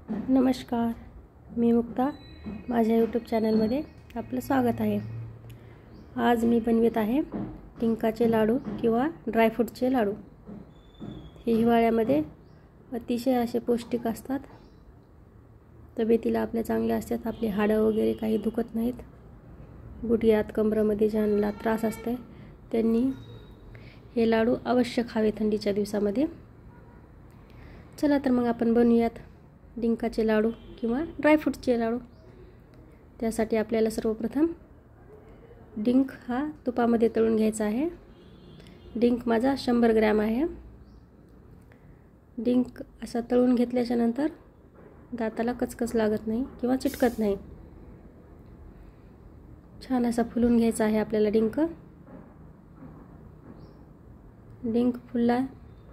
नमस्कार, मी मुक्ता. माझ्या यूट्यूब चॅनलमध्ये आपलं स्वागत आहे. आज मी बनवित आहे डिंकाचे लाडू किंवा ड्रायफ्रूटचे लाडू. हे हिवाळ्यामध्ये अतिशय असे पौष्टिक असतात. तब्येतीला आपल्या चांगले असतात. आपली हाडं वगैरे काही दुखत नाहीत. गुडघ्यात कमरेमध्ये ज्यांना त्रास असते त्यांनी हे लाडू अवश्य खावे थंडीच्या दिवसामध्ये. चला तर मग आपण बनवूयात डिंकाचे लाडू किंवा ड्रायफ्रूटचे लाडू. त्यासाठी आपल्याला सर्वप्रथम डिंक हा तुपामध्ये तळून घ्यायचा आहे. डिंक माझा 100 ग्रॅम आहे. डिंक असा तळून घेतल्याच्या नंतर दाताला कचकच लागत नाही किंवा चिटकत नाही. छान असा फुलून घ्यायचा आहे आपल्याला डिंक. डिंक फुलला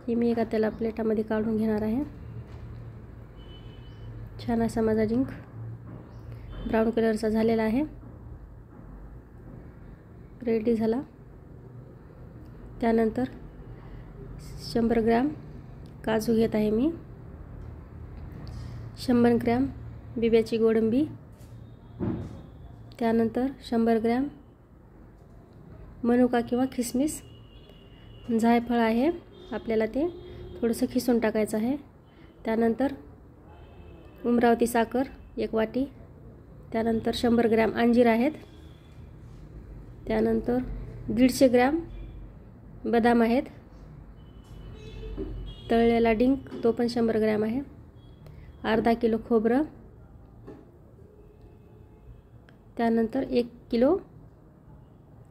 की मी एका त्याला प्लेटामध्ये काढून घेणार आहे. छान असा माझा डिंक ब्राऊन कलरचा झालेला आहे, रेडी झाला. त्यानंतर 100 ग्रॅम काजू घेत आहे मी. 100 ग्रॅम बिब्याची गोडंबी. त्यानंतर 100 ग्रॅम मनुका किंवा किसमिस. जायफळ आहे, आपल्याला ते थोडंसं खिसून टाकायचं आहे. त्यानंतर उमरावती साखर 1 वाटी. त्यानंतर 100 ग्रॅम अंजीर आहेत. त्यानंतर 150 ग्रॅम बदाम आहेत. तळलेला डिंक तो पण 100 ग्रॅम आहे. अर्धा किलो खोबरं. त्यानंतर 1 किलो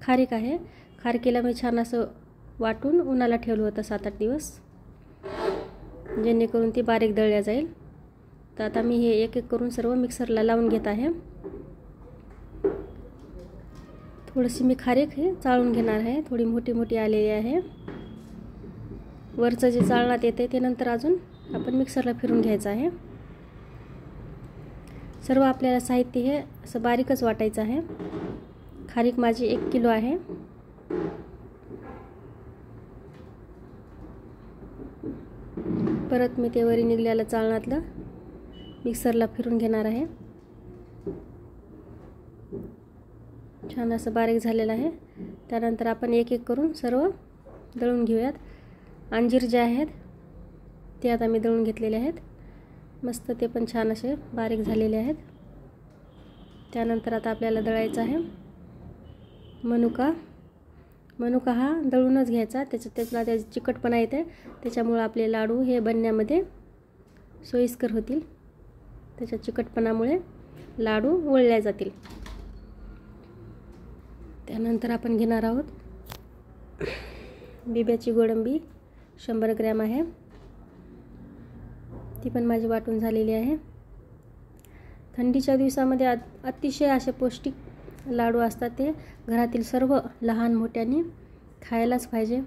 खारीक आहे. खारकीला मी छान असं वाटून उन्हाला ठेवलं होतं 7-8 दिवस, जेणेकरून ती बारीक दळल्या जाईल. तर आता मी हे एक एक करून सर्व मिक्सरला लावून घेत आहे. थोडीशी मी खारीक हे चाळून घेणार आहे. थोडी मोठी मोठी आलेली आहे. वरचं जे चाळण्यात येते ते नंतर अजून आपण मिक्सरला फिरून घ्यायचं आहे. सर्व आपल्याला साहित्य हे असं बारीकच वाटायचं आहे. खारीक माझी 1 किलो आहे. परत मी ते वरी निघलेलं चाळण्यातलं मिक्सरला फिरून घेणार आहे. छान असं बारीक झालेलं आहे. त्यानंतर आपण एक एक करून सर्व दळून घेऊयात. अंजीर जे आहेत ते आता मी दळून घेतलेले आहेत. मस्त ते पण छान असे बारीक झालेले आहेत. त्यानंतर आता आपल्याला दळायचं आहे मनुका हा दळूनच घ्यायचा. त्याचा चिकटपणा येते, त्याच्यामुळे आपले लाडू हे बनण्यामध्ये सोयीस्कर होतील. त्याच्या चिकटपणामुळे लाडू वळल्या जातील. त्यानंतर आपण घेणार आहोत बिब्याची गोडंबी 100 ग्रॅम आहे. ती पण माझी वाटून झालेली आहे. थंडीच्या दिवसामध्ये अतिशय असे पौष्टिक लाडू असतात. ते घरातील सर्व लहान मोठ्यांनी खायलाच पाहिजे.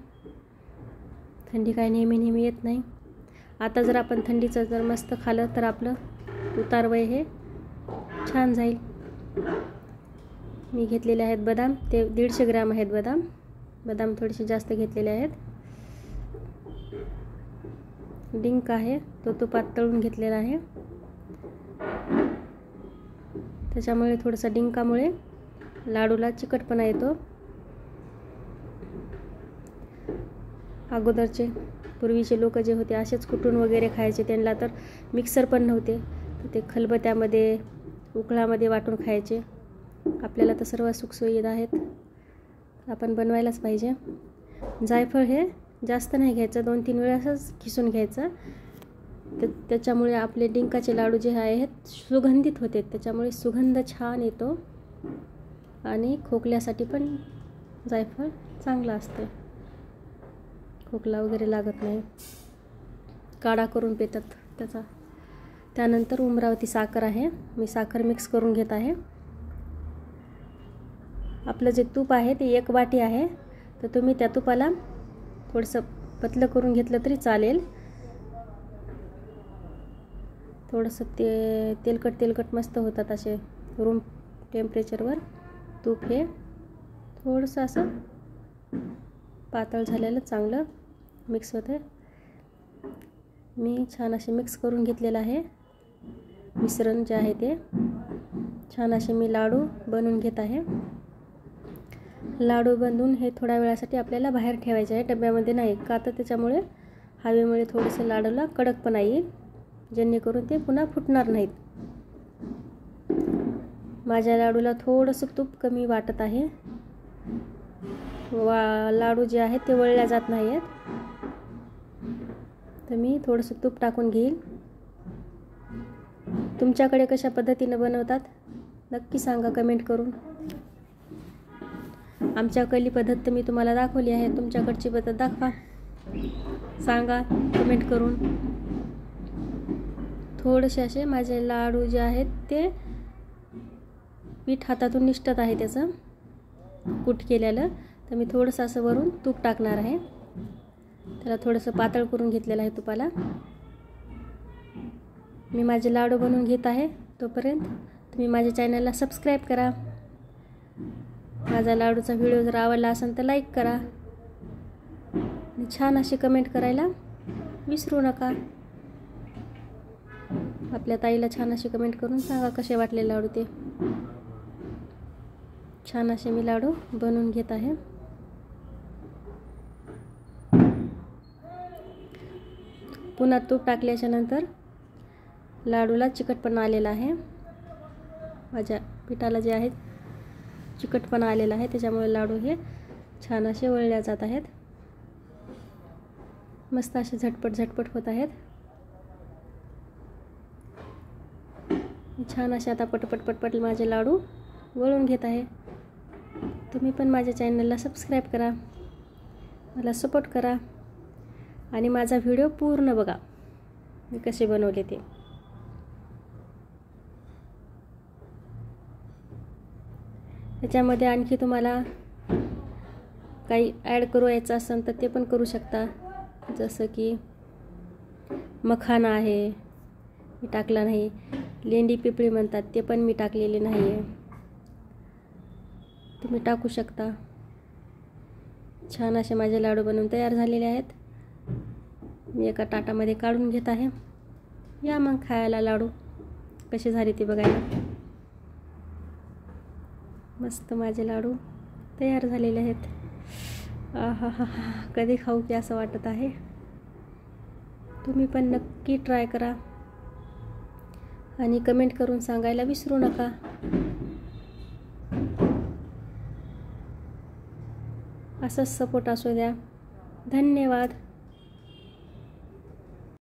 थंडी काय नेहमी येत नाही. आता जर आपण थंडीचं जर मस्त खाल्लं तर आपलं उतारवय हे छान जाईल. मी घेतलेले आहेत बदाम, ते 150 ग्रॅम आहेत बदाम थोडेसे जास्त घेतलेले आहेत. डिंक आहे तो तुपात तळून घेतलेला आहे. त्याच्यामुळे थोडंसं डिंकामुळे लाडूला चिकटपणा येतो. अगोदरचे पूर्वीचे लोक जे होते असेच कुटून वगैरे खायचे. त्यांना तर मिक्सर पण नव्हते, ते खलबत्त्यामध्ये उकळामध्ये वाटून खायचे. आपल्याला तर सर्व सुखसुविधा आहेत, आपण बनवायलाच पाहिजे. जायफळ हे जास्त नाही घ्यायचं, 2-3 वेळाच खिसून घ्यायचं. त्याच्यामुळे आपले डिंकाचे लाडू जे आहेत सुगंधित होते. त्याच्यामुळे सुगंध छान येतो आणि खोकल्यासाठी पण जायफळ चांगलं असते. खोकला वगैरे लागत नाही, काढा करून पितात त्याचा. त्यानंतर उमरावती साखर आहे. मी साखर मिक्स करून घेत आहे. आपलं जे तूप आहे ते 1 वाटी आहे. तर तुम्ही त्या तुपाला थोडंसं पतलं करून घेतलं तरी चालेल. थोडंसं तेलकट मस्त होतात असे रूम टेम्परेचरवर तूप. हे थोडंसं असं पातळ झालेलं चांगलं मिक्स होते. मी छान असे मिक्स करून घेतलेलं आहे. मिश्रण जे आहे ते छान असे मी लाडू बनवून घेत आहे. लाडू बनवून हे थोड्या वेळासाठी आपल्याला बाहेर ठेवायचे आहे, डब्यामध्ये नाही. का तर त्याच्यामुळे हवेमुळे थोडंसं लाडूला कडकपणा येईल, जेणेकरून ते पुन्हा फुटणार नाहीत. माझ्या लाडूला थोडंसं तूप कमी वाटत आहे. लाडू जे आहेत ते वळल्या जात नाही आहेत, तर मी थोडंसं तूप टाकून घेईल. तुमच्याकडे कशा पद्धतीने बनवतात नक्की सांगा कमेंट करून. आमच्याकडली पद्धत तर मी तुम्हाला दाखवली आहे, तुमच्याकडची पद्धत दाखवा, सांगा कमेंट करून. थोडेसे असे माझे लाडू जे आहेत ते पीठ हातातून निष्ठत आहे त्याचं कूट केलेलं, तर मी थोडंसं असं वरून तूप टाकणार आहे. त्याला थोडंसं पातळ करून घेतलेलं आहे तुपाला. मी माझे लाडू बनवून घेत आहे. तोपर्यंत तुम्ही माझ्या चॅनलला सबस्क्राईब करा. माझा लाडूचा व्हिडिओ जर आवडला असेल तर लाईक करा आणि छान अशी कमेंट करायला विसरू नका. आपल्या ताईला छान अशी कमेंट करून सांगा कसे वाटले लाडू ते. छान असे मी लाडू बनवून घेत आहे. पुन्हा तूप टाकल्याच्या नंतर लाडूला चिकटपणा आलेला आहे. माझ्या पिठाला जे आहे चिकटपणा आलेला आहे, त्याच्यामुळे लाडू हे छान असे वळल्या जात आहेत. मस्त असे झटपट होत आहेत. छान असे आता पटपट माझे लाडू वळून घेत आहे. तुम्ही पण माझ्या चॅनलला सबस्क्राईब करा, मला सपोर्ट करा आणि माझा व्हिडिओ पूर्ण बघा मी कसे बनवले ते. त्याच्यामध्ये आणखी तुम्हाला काही ॲड करायचं असेल तर ते पण करू शकता. जसं की मखाना आहे, मी टाकला नाही. लेंडी पिपळी म्हणतात, ते पण मी टाकलेले नाही आहे, तुम्ही टाकू शकता. छान असे माझे लाडू बनवून तयार झालेले आहेत. मी एका ताटामध्ये काढून घेत आहे. या मग खायला लाडू कसे झाले ते बघायला. मस्त माझे लाडू तयार झालेले आहेत. आहा हा हा, कधी खाऊ की असं वाटत आहे. तुम्ही पण नक्की ट्राय करा आणि कमेंट करून सांगायला विसरू नका. असंच सपोर्ट असू द्या. धन्यवाद.